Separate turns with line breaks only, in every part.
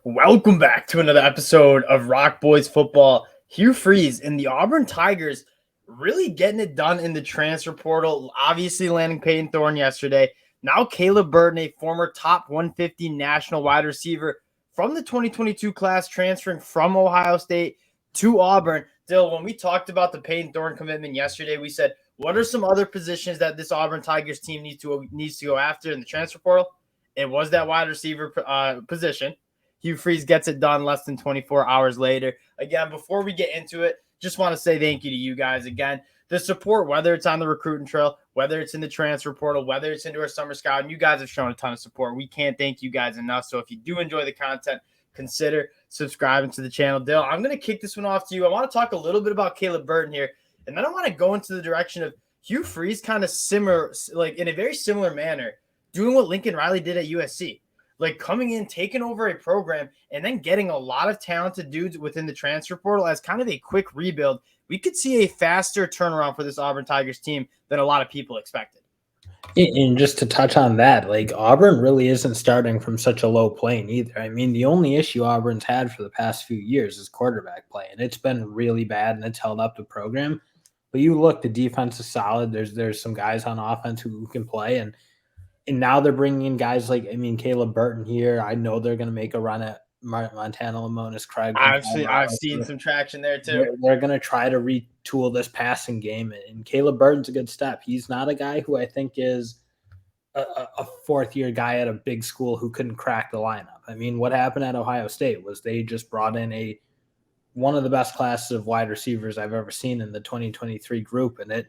Welcome back to another episode of Rock Boys Football. Hugh Freeze and the Auburn Tigers really getting it done in the transfer portal. Obviously landing Peyton Thorne yesterday. Now Caleb Burton, a former top 150 national wide receiver from the 2022 class, transferring from Ohio State to Auburn. Dill, when we talked about the Peyton Thorne commitment yesterday, we said, what are some other positions that this Auburn Tigers team needs to go after in the transfer portal? It was that wide receiver position. Hugh Freeze gets it done less than 24 hours later. Again, before we get into it, just want to say thank you to you guys again. The support, whether it's on the recruiting trail, whether it's in the transfer portal, whether it's into our summer scout, and you guys have shown a ton of support. We can't thank you guys enough. So if you do enjoy the content, consider subscribing to the channel. Dale, I'm going to kick this one off to you. I want to talk a little bit about Caleb Burton here, and then I want to go into the direction of Hugh Freeze kind of in a very similar manner, doing what Lincoln Riley did at USC. Like coming in, taking over a program, and then getting a lot of talented dudes within the transfer portal as kind of a quick rebuild. We could see a faster turnaround for this Auburn Tigers team than a lot of people expected.
And just to touch on that, like Auburn really isn't starting from such a low plane either. I mean, the only issue Auburn's had for the past few years is quarterback play, and it's been really bad, and it's held up the program. But you look, the defense is solid. There's some guys on offense who can play, and now they're bringing in guys like, Caleb Burton here. I know they're going to make a run at Montana Lamonis Craig.
I've seen some traction there too.
They're going to try to retool this passing game, and Caleb Burton's a good step. He's not a guy who I think is a fourth-year guy at a big school who couldn't crack the lineup. I mean, what happened at Ohio State was they just brought in one of the best classes of wide receivers I've ever seen in the 2023 group, and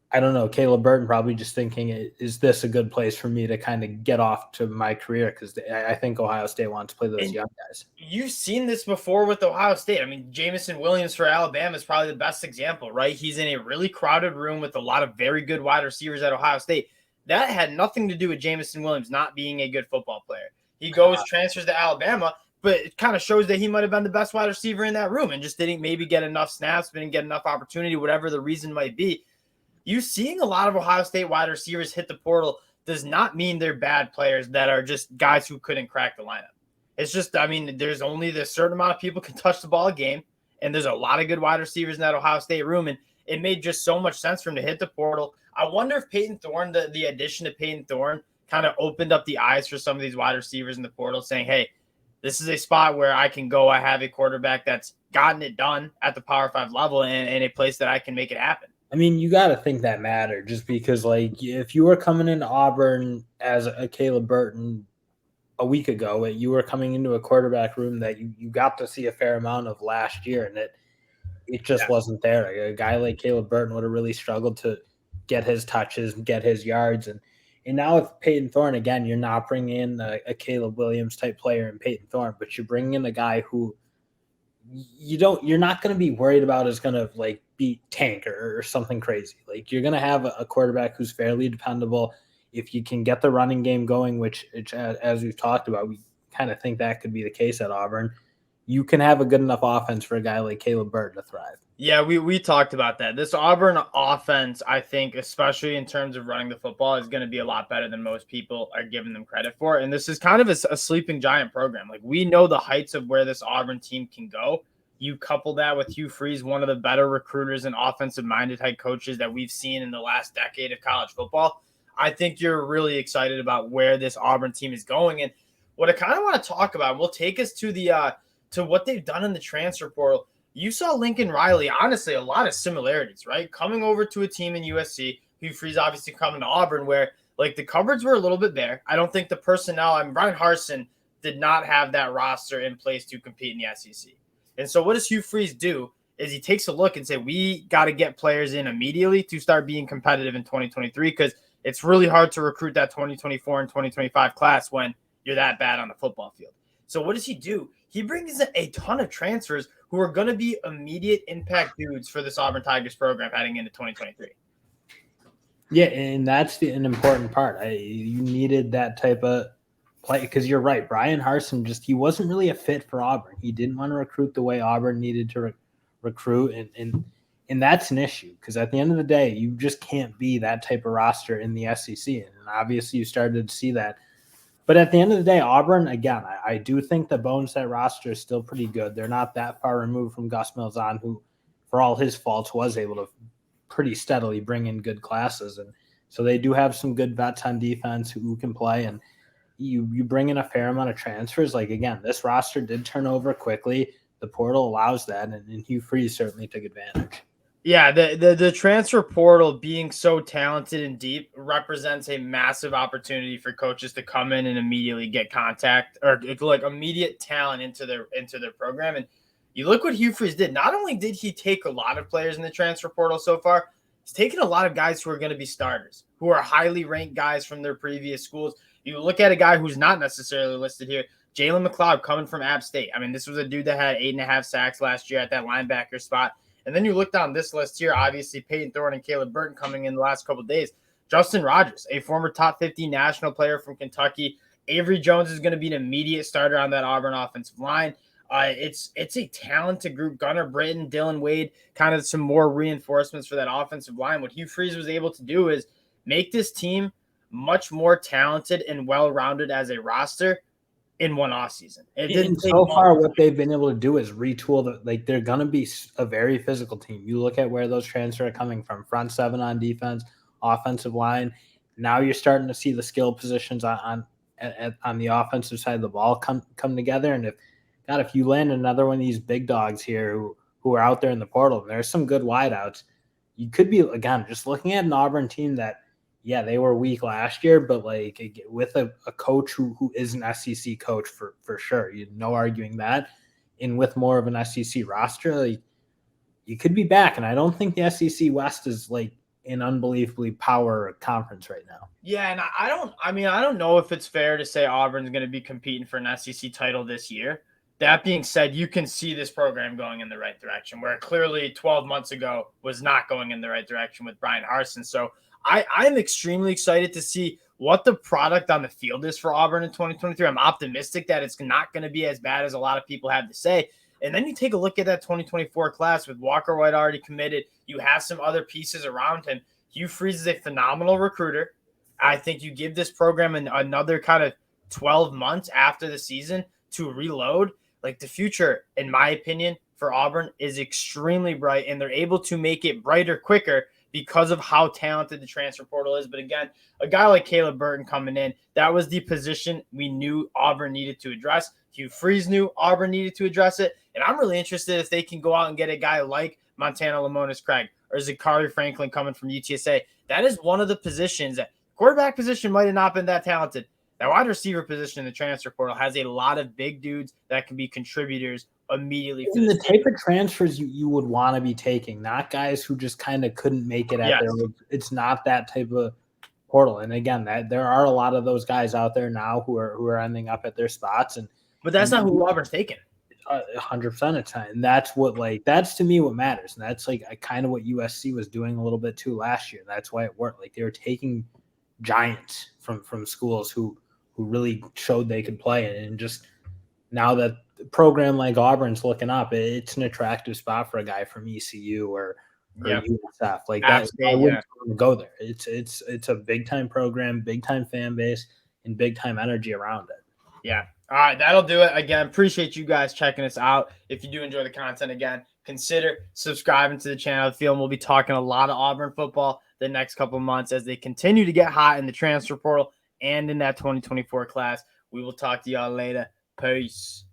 I don't know, Caleb Burton probably just thinking, is this a good place for me to kind of get off to my career? Because I think Ohio State wants to play those young guys.
You've seen this before with Ohio State. I mean, Jamison Williams for Alabama is probably the best example, right? He's in a really crowded room with a lot of very good wide receivers at Ohio State. That had nothing to do with Jamison Williams not being a good football player. He transfers to Alabama, but it kind of shows that he might have been the best wide receiver in that room and just didn't maybe get enough snaps, didn't get enough opportunity, whatever the reason might be. You seeing a lot of Ohio State wide receivers hit the portal does not mean they're bad players that are just guys who couldn't crack the lineup. It's just, there's only this certain amount of people can touch the ball a game, and there's a lot of good wide receivers in that Ohio State room, and it made just so much sense for him to hit the portal. I wonder if Peyton Thorne, the addition of Peyton Thorne, kind of opened up the eyes for some of these wide receivers in the portal, saying, hey, this is a spot where I can go. I have a quarterback that's gotten it done at the Power 5 level and a place that I can make it happen.
I mean, you got to think that mattered just because, like, if you were coming into Auburn as a Caleb Burton a week ago, you were coming into a quarterback room that you got to see a fair amount of last year, and it just wasn't there. A guy like Caleb Burton would have really struggled to get his touches and get his yards. And now with Peyton Thorne, again, you're not bringing in a Caleb Williams type player in Peyton Thorne, but you're bringing in a guy who you're not going to be worried about is going to like beat Tank or something crazy. Like you're going to have a quarterback who's fairly dependable. If you can get the running game going, which as we've talked about, we kind of think that could be the case at Auburn. You can have a good enough offense for a guy like Caleb Burton to thrive.
Yeah, we talked about that. This Auburn offense, I think, especially in terms of running the football, is going to be a lot better than most people are giving them credit for. And this is kind of a sleeping giant program. Like we know the heights of where this Auburn team can go. You couple that with Hugh Freeze, one of the better recruiters and offensive-minded head coaches that we've seen in the last decade of college football. I think you're really excited about where this Auburn team is going. And what I kind of want to talk about, will take us to the to what they've done in the transfer portal. You saw Lincoln Riley, honestly, a lot of similarities, right? Coming over to a team in USC, Hugh Freeze obviously coming to Auburn, where like the cupboards were a little bit bare. I don't think the personnel, Brian Harsin did not have that roster in place to compete in the SEC. And so what does Hugh Freeze do is he takes a look and say, we got to get players in immediately to start being competitive in 2023 because it's really hard to recruit that 2024 and 2025 class when you're that bad on the football field. So what does he do? He brings in a ton of transfers who are going to be immediate impact dudes for this Auburn Tigers program heading into 2023.
Yeah, and that's an important part. You needed that type of play because you're right. Brian Harsin he wasn't really a fit for Auburn. He didn't want to recruit the way Auburn needed to recruit, and that's an issue because at the end of the day, you just can't be that type of roster in the SEC. And obviously, you started to see that But at the end of the day, Auburn, again, I do think the bones set roster is still pretty good. They're not that far removed from Gus Malzahn, who, for all his faults, was able to pretty steadily bring in good classes. And so they do have some good vets on defense who can play. And you bring in a fair amount of transfers. Like, again, this roster did turn over quickly. The portal allows that, and Hugh Freeze certainly took advantage.
Yeah, the transfer portal being so talented and deep represents a massive opportunity for coaches to come in and immediately get contact or like immediate talent into their program. And you look what Hugh Freeze did. Not only did he take a lot of players in the transfer portal so far, he's taken a lot of guys who are going to be starters, who are highly ranked guys from their previous schools. You look at a guy who's not necessarily listed here, Jalen McLeod coming from App State. I mean, this was a dude that had 8.5 sacks last year at that linebacker spot. And then you look down this list here, obviously Peyton Thorne and Caleb Burton coming in the last couple of days. Justin Rogers, a former top 50 national player from Kentucky. Avery Jones is going to be an immediate starter on that Auburn offensive line. It's a talented group. Gunnar Britton, Dylan Wade, kind of some more reinforcements for that offensive line. What Hugh Freeze was able to do is make this team much more talented and well-rounded as a roster in one offseason.
And so far, what they've been able to do is retool. They're going to be a very physical team. You look at where those transfers are coming from: front seven on defense, offensive line. Now you're starting to see the skill positions on the offensive side of the ball come together. And if you land another one of these big dogs here who are out there in the portal, and there's some good wideouts, you could be, again, just looking at an Auburn team that, yeah, they were weak last year, but like with a coach who is an SEC coach for sure, no arguing that, and with more of an SEC roster, like, you could be back. And I don't think the SEC West is like an unbelievably power conference right now.
Yeah, and I don't know if it's fair to say Auburn's going to be competing for an SEC title this year. That being said, you can see this program going in the right direction, where clearly 12 months ago was not going in the right direction with Brian Harsin. So I'm extremely excited to see what the product on the field is for Auburn in 2023. I'm optimistic that it's not going to be as bad as a lot of people have to say. And then you take a look at that 2024 class with Walker White already committed. You have some other pieces around him. Hugh Freeze is a phenomenal recruiter. I think you give this program another kind of 12 months after the season to reload. Like, the future, in my opinion, for Auburn is extremely bright, and they're able to make it brighter quicker because of how talented the transfer portal is. But again, a guy like Caleb Burton coming in, that was the position we knew Auburn needed to address. Hugh Freeze knew Auburn needed to address it. And I'm really interested if they can go out and get a guy like Montana Lamonis Craig or Zachary Franklin coming from UTSA. That is one of the positions that quarterback position might have not been that talented. That wide receiver position in the transfer portal has a lot of big dudes that can be contributors immediately.
In the type of transfers you would want to be taking, not guys who just kind of couldn't make it at their. It's not that type of portal. And again, that there are a lot of those guys out there now who are ending up at their spots. But
that's not who Auburn's taking.
100% of the time. And that's that's to me what matters. And that's kind of what USC was doing a little bit too last year. That's why it worked. Like, they were taking giants from schools who really showed they could play. And just now that a program like Auburn's looking up, it's an attractive spot for a guy from ECU or USF. Like, that, I wouldn't go there. It's a big time program, big time fan base, and big time energy around it.
Yeah. All right, that'll do it. Again, appreciate you guys checking us out. If you do enjoy the content, again, consider subscribing to the channel. I feel we'll be talking a lot of Auburn football the next couple of months as they continue to get hot in the transfer portal and in that 2024 class. We will talk to y'all later. Peace.